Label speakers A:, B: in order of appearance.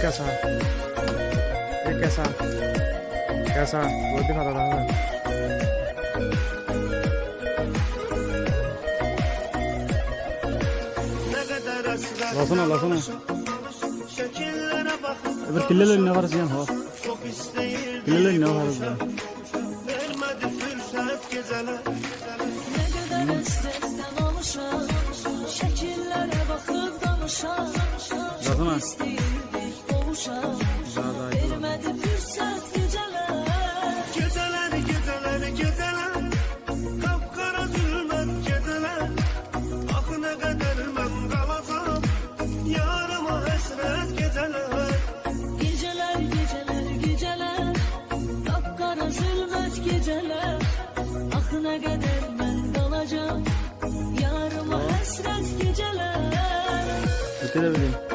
A: कैसा ये कैसा कैसा वो दिखा रहा है lasana lasana öbür killeler ne var ziyan ha killeler ne var ziyan lasana
B: Aklına kadar ben kalacağım. Yarıma hasret geceler.
A: Bitti de bileyim.